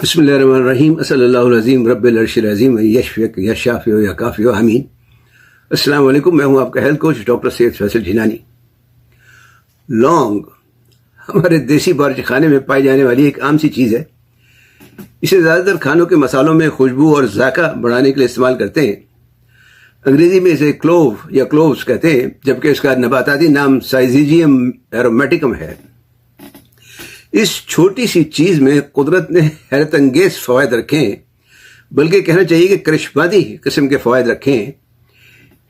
बिस्मिल्लाहिर्रहमानिर्रहीम अस्सलाहु अज़ीम रब्बिल अर्शिल अज़ीम यशफ़िक या शाफ़ी या काफ़ी आमीन। अस्सलाम वालेकुम, मैं हूं आपका health coach doctor Syed Faisal Jinani. लौंग हमारे देसी बावर्ची खाने में पाई जाने वाली एक आम सी चीज़ है। इसे ज़्यादातर खानों के मसालों में खुशबू और जायका बढ़ाने के लिए इस्तेमाल करते हैं। अंग्रेजी में इसे क्लोव या क्लोव्स कहते हैं, जबकि इसका नबाताती नाम साइजीजियम एरोमेटिकम है। इस छोटी सी चीज में कुदरत ने हैरत अंगेज फवायद रखे हैं, बल्कि कहना चाहिए कि करिश्माती किस्म के फवायद रखे हैं।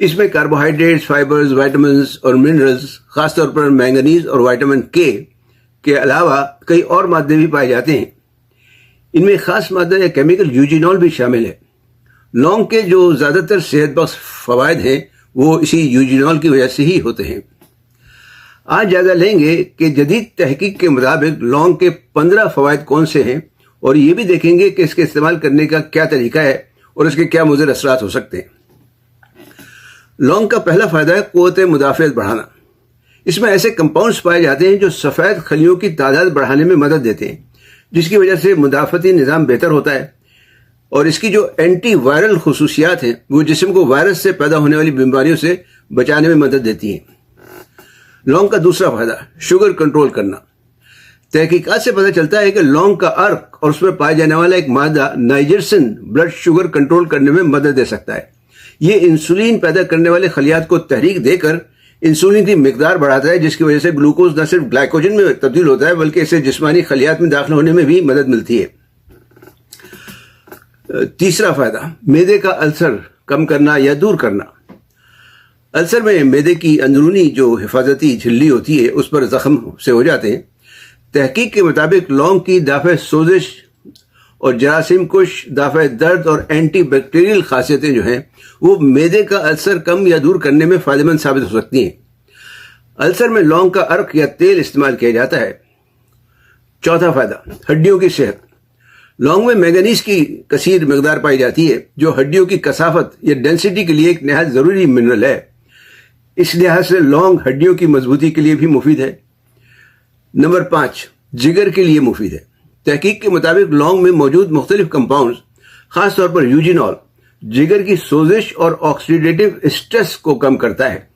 इसमें कार्बोहाइड्रेट्स, फाइबर्स, विटामिन्स और मिनरल्स, खासतौर पर मैंगनीज और विटामिन के अलावा कई और मादे भी पाए जाते हैं। इनमें खास मादा या केमिकल यूजिनॉल भी शामिल है। लौंग के जो ज्यादातर सेहत बख्श फवायद हैं वो इसी यूजिनॉल की वजह से ही होते हैं। आज जायजा लेंगे कि जदीद तहकीक के मुताबिक लौंग के 15 फवायद कौन से हैं, और ये भी देखेंगे कि इसके इस्तेमाल करने का क्या तरीका है और इसके क्या मुज़र असरात हो सकते हैं। लौंग का पहला फायदा है क़ुव्वत मुदाफ़ियत बढ़ाना। इसमें ऐसे कंपाउंड्स पाए जाते हैं जो सफ़ेद खलियों की तादाद बढ़ाने में मदद देते हैं, जिसकी वजह से मुदाफ़ती निज़ाम बेहतर होता है। और इसकी जो एंटी वायरल खुसूसियात हैं वो जिस्म को वायरस से पैदा होने वाली बीमारियों से बचाने में मदद देती हैं। लौंग का दूसरा फायदा शुगर कंट्रोल करना। तहकीकात से पता चलता है कि लौंग का अर्क और उसमें पाया जाने वाला एक मादा नाइजरसिन ब्लड शुगर कंट्रोल करने में मदद दे सकता है। ये इंसुलिन पैदा करने वाले खलियात को तहरीक देकर इंसुलिन की मिकदार बढ़ाता है, जिसकी वजह से ग्लूकोज न सिर्फ ग्लाइकोजन में तब्दील होता है बल्कि इससे जिस्मानी खलियात में दाखिल होने में भी मदद मिलती है। तीसरा फायदा मैदे का अल्सर कम करना या दूर करना। अल्सर में मैदे की अंदरूनी जो हिफाजती झिल्ली होती है उस पर जख्म से हो जाते हैं। तहकीक के मुताबिक लौंग की दाफ़े सोजिश और जरासीम कुश, दाफ़े दर्द और एंटी बैक्टीरियल खासियतें जो हैं वो मैदे का अल्सर कम या दूर करने में फ़ायदेमंद साबित हो सकती हैं। अल्सर में लौंग का अर्क या तेल इस्तेमाल किया जाता है। चौथा फायदा हड्डियों की सेहत। लौंग में मैंगनीज की कसीर मकदार पाई जाती है, जो हड्डियों की कसाफत या डेंसिटी के लिए एक नहायत ज़रूरी मिनरल है। इस लिहाज से लौंग हड्डियों की मजबूती के लिए भी मुफीद है। नंबर 5 जिगर के लिए मुफीद है। तहकीक के मुताबिक लौंग में मौजूद मुख्तलिफ कंपाउंड्स, खासतौर पर यूजिनॉल, जिगर की सोजिश और ऑक्सीडेटिव स्ट्रेस को कम करता है।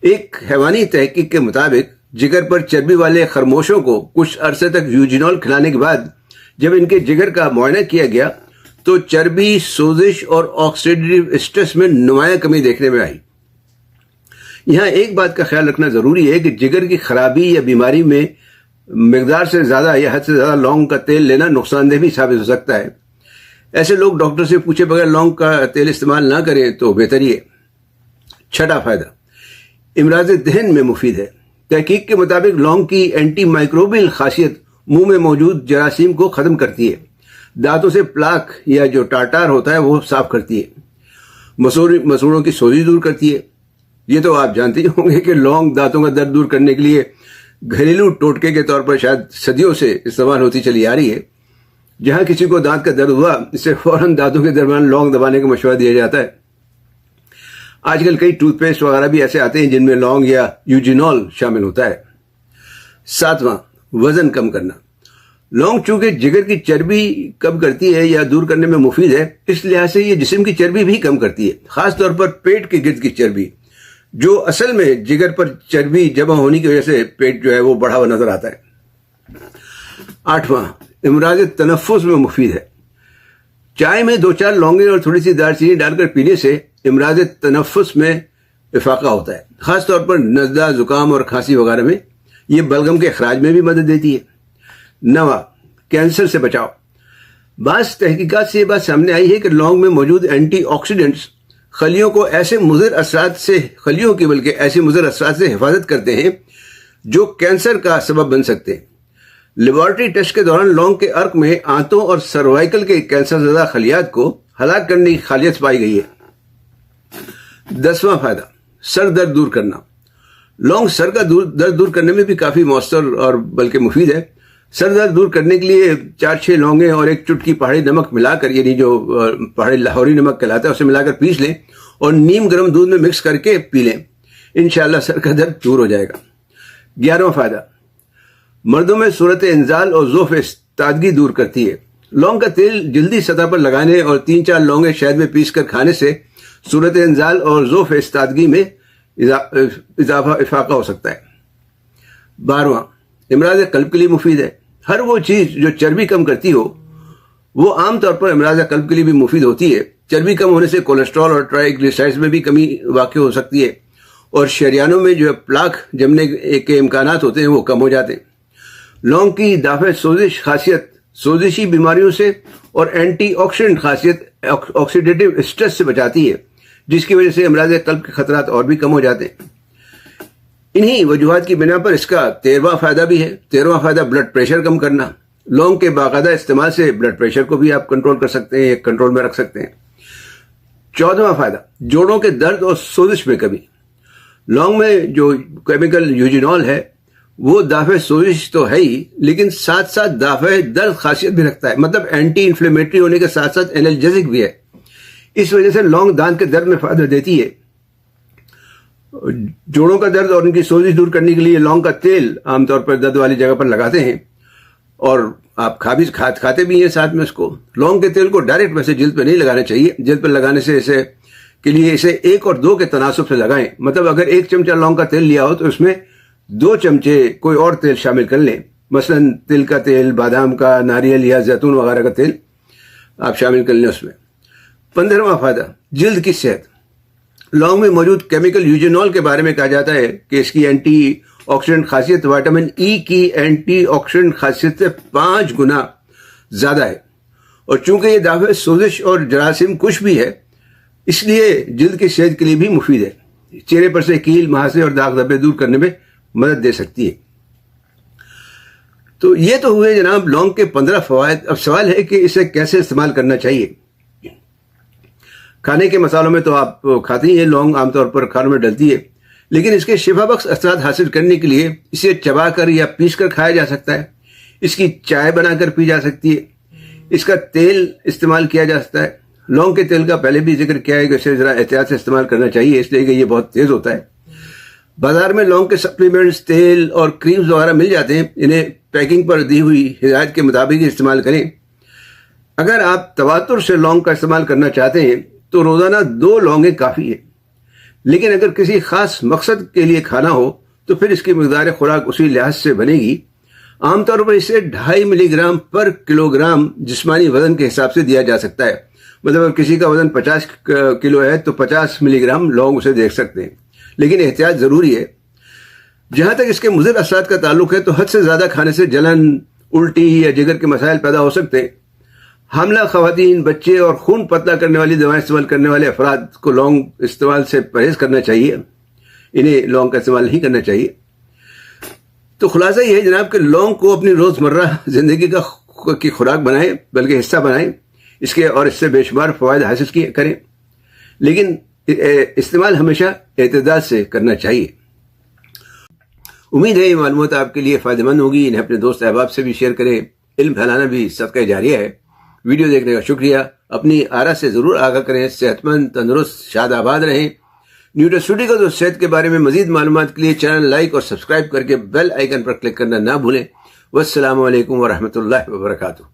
एक हैवानी तहकीक के मुताबिक जिगर पर चर्बी वाले खरगोशों को कुछ अरसे तक यूजिनॉल खिलाने के बाद जब इनके जिगर का मुआयना किया गया तो चर्बी, सोजिश और ऑक्सीडेटिव स्ट्रेस में नुमायां कमी देखने में आई। यहाँ एक बात का ख्याल रखना जरूरी है कि जिगर की खराबी या बीमारी में मिकदार से ज्यादा या हद से ज्यादा लौंग का तेल लेना नुकसानदेह भी साबित हो सकता है। ऐसे लोग डॉक्टर से पूछे बगैर लौंग का तेल इस्तेमाल ना करें तो बेहतर ही है। छठा फायदा इमराज दहन में मुफीद है। तहकीक के मुताबिक लौंग की एंटी माइक्रोबियल खासियत मुंह में मौजूद जरासीम को खत्म करती है। दांतों से प्लाक या जो टाटार होता है वो साफ करती है। मसूड़ों की सोजी दूर करती है। ये तो आप जानते ही होंगे कि लौंग दांतों का दर्द दूर करने के लिए घरेलू टोटके के तौर पर शायद सदियों से इस्तेमाल होती चली आ रही है। जहां किसी को दांत का दर्द हुआ, इससे फौरन दांतों के दरमियान लौंग दबाने का मशवरा दिया जाता है। आजकल कई टूथपेस्ट वगैरह भी ऐसे आते हैं जिनमें लौंग या यूजिनॉल शामिल होता है। सातवां वजन कम करना। लौंग चूंकि जिगर की चर्बी कम करती है या दूर करने में मुफीद है, इस लिहाज से ये जिस्म की चर्बी भी कम करती है, खासतौर पर पेट के गिर्द की चर्बी, जो असल में जिगर पर चर्बी जमा होने की वजह से पेट जो है वो बढ़ा हुआ नजर आता है। आठवां इमराज तनफ्फुस में मुफीद है। चाय में 2-4 लौंगे और थोड़ी सी दालचीनी डालकर पीने से इमराज तनफ्फुस में इफाका होता है, खासतौर पर नज़ला, जुकाम और खांसी वगैरह में। ये बलगम के अखराज में भी मदद देती है। नवा कैंसर से बचाव। बास तहकीकात से ये बात सामने आई है कि लौंग में मौजूद एंटीऑक्सीडेंट्स खलियों को ऐसे मुज़र असरात से हिफाजत करते हैं जो कैंसर का सबब बन सकते हैं। लेबोरेटरी टेस्ट के दौरान लौंग के अर्क में आंतों और सर्वाइकल के कैंसर ज़दा खलियात को हलाक करने की खालियत पाई गई है। 10वां फायदा सर दर्द दूर करना। लौंग सर का दर्द दूर करने में भी काफी मौसर और बल्कि मुफीद है। सर दर्द दूर करने के लिए 4-6 लौंगे और एक चुटकी पहाड़ी नमक मिलाकर, यानी जो पहाड़ी लाहौरी नमक कहलाता है, उसे मिलाकर पीस लें और नीम गर्म दूध में मिक्स करके पी लें। इंशाअल्लाह सर का दर्द दूर हो जाएगा। 11वां फायदा मर्दों में सूरत इंजाल और ज़ोफ़ ताजगी दूर करती है। لونگ کا تیل جلدی سطح پر لگانے اور 3-4 لونگیں شہد میں پیس کر کھانے سے صورت انزال اور ذوف استادگی میں افاقہ ہو سکتا ہے۔ 12واں، امراض قلب کے لیے مفید ہے۔ ہر وہ چیز جو چربی کم کرتی ہو وہ عام طور پر امراض قلب کے لیے بھی مفید ہوتی ہے۔ چربی کم ہونے سے کولیسٹرول اور ٹرائیگلیسرائڈز میں بھی کمی واقع ہو سکتی ہے اور شریانوں میں جو پلاک جمنے کے امکانات ہوتے ہیں وہ کم ہو جاتے ہیں۔ لونگ کی دافع سوزش خاصیت سوزشی بیماریوں سے اور اینٹی آکسیڈنٹ خاصیت آکسیڈیٹو اسٹریس سے بچاتی ہے، جس کی وجہ سے امراض قلب کے خطرات اور بھی کم ہو جاتے ہیں۔ انہی وجوہات کی بنا پر اس کا 13واں فائدہ بھی ہے۔ 13واں فائدہ بلڈ پریشر کم کرنا۔ لونگ کے باقاعدہ استعمال سے بلڈ پریشر کو بھی آپ کنٹرول کر سکتے ہیں، ایک کنٹرول میں رکھ سکتے ہیں۔ 14واں فائدہ جوڑوں کے درد اور سوزش میں کمی۔ لونگ میں جو کیمیکل یوجینول ہے وہ دافع سوزش تو ہے ہی، لیکن ساتھ ساتھ دافع درد خاصیت بھی رکھتا ہے، مطلب اینٹی انفلیمیٹری ہونے کے ساتھ ساتھ انرجیزک بھی ہے۔ اس وجہ سے لونگ دانت کے درد میں فائدہ دیتی ہے۔ جوڑوں کا درد اور ان کی سوزش دور کرنے کے لیے لونگ کا تیل عام طور پر درد والی جگہ پر لگاتے ہیں اور آپ کھاتے بھی ہیں ساتھ میں اس کو۔ لونگ کے تیل کو ڈائریکٹ ویسے جلد پہ نہیں لگانا چاہیے۔ جلد پہ لگانے سے اسے 1 اور 2 کے تناسب سے لگائیں، مطلب اگر 1 چمچہ لونگ کا تیل لیا ہو تو اس میں 2 چمچے کوئی اور تیل شامل کر لیں، مثلا تل کا تیل، بادام کا، ناریل یا زیتون وغیرہ کا تیل آپ شامل کر لیں اس میں۔ 15واں فائدہ جلد کی صحت۔ لونگ میں موجود کیمیکل یوجینول کے بارے میں کہا جاتا ہے کہ اس کی اینٹی آکسیڈنٹ خاصیت وٹامن ای کی اینٹی آکسیڈنٹ خاصیت سے 5 گنا زیادہ ہے، اور چونکہ یہ دافع سوزش اور جراثیم کش بھی ہے اس لیے جلد کی صحت کے لیے بھی مفید ہے۔ چہرے پر سے کیل، مہاسے اور داغ دھبے دور کرنے میں مدد دے سکتی ہے۔ تو یہ تو ہوئے جناب لونگ کے 15 فوائد۔ اب سوال ہے کہ اسے کیسے استعمال کرنا چاہیے۔ کھانے کے مسالوں میں تو آپ کھاتے ہی ہیں، لونگ عام طور پر کھانوں میں ڈلتی ہے، لیکن اس کے شفا بخش اثرات حاصل کرنے کے لیے اسے چبا کر یا پیس کر کھایا جا سکتا ہے، اس کی چائے بنا کر پی جا سکتی ہے، اس کا تیل استعمال کیا جا سکتا ہے۔ لونگ کے تیل کا پہلے بھی ذکر کیا ہے کہ اسے ذرا احتیاط سے استعمال کرنا چاہیے، اس لیے کہ یہ بہت تیز ہوتا ہے۔ بازار میں لونگ کے سپلیمنٹس، تیل اور کریمز وغیرہ مل جاتے ہیں، انہیں پیکنگ پر دی ہوئی ہدایت کے مطابق استعمال کریں۔ اگر آپ تواتر سے لونگ کا استعمال کرنا چاہتے ہیں تو روزانہ 2 لونگیں کافی ہیں، لیکن اگر کسی خاص مقصد کے لیے کھانا ہو تو پھر اس کی مقدار خوراک اسی لحاظ سے بنے گی۔ عام طور پر اسے 2.5 ملی گرام پر کلو گرام جسمانی وزن کے حساب سے دیا جا سکتا ہے، مطلب اگر کسی کا وزن 50 کلو ہے تو 50 ملی گرام لونگ اسے دیکھ سکتے ہیں، لیکن احتیاط ضروری ہے۔ جہاں تک اس کے مضر اثرات کا تعلق ہے تو حد سے زیادہ کھانے سے جلن، الٹی یا جگر کے مسائل پیدا ہو سکتے ہیں۔ حاملہ خواتین، بچے اور خون پتلا کرنے والی دوائیں استعمال کرنے والے افراد کو لونگ استعمال سے پرہیز کرنا چاہیے، انہیں لونگ کا استعمال نہیں کرنا چاہیے۔ تو خلاصہ یہ ہے جناب کہ لونگ کو اپنی روزمرہ زندگی کی خوراک بنائیں، بلکہ حصہ بنائیں، اس کے اور اس سے بے شمار فوائد حاصل کریں، لیکن استعمال ہمیشہ اعتدال سے کرنا چاہیے۔ امید ہے یہ معلومات آپ کے لیے فائدہ مند ہوگی۔ انہیں اپنے دوست احباب سے بھی شیئر کریں۔ علم پھیلانا بھی صدقہ جاریہ ہے۔ ویڈیو دیکھنے کا شکریہ۔ اپنی آرا سے ضرور آگاہ کریں۔ صحت مند، تندرست، شاد آباد رہیں۔ نیوٹراسیوٹیکلز اور صحت کے بارے میں مزید معلومات کے لیے چینل لائک اور سبسکرائب کر کے بیل آئیکن پر کلک کرنا نہ بھولیں۔ والسلام علیکم ورحمۃ اللہ وبرکاتہ۔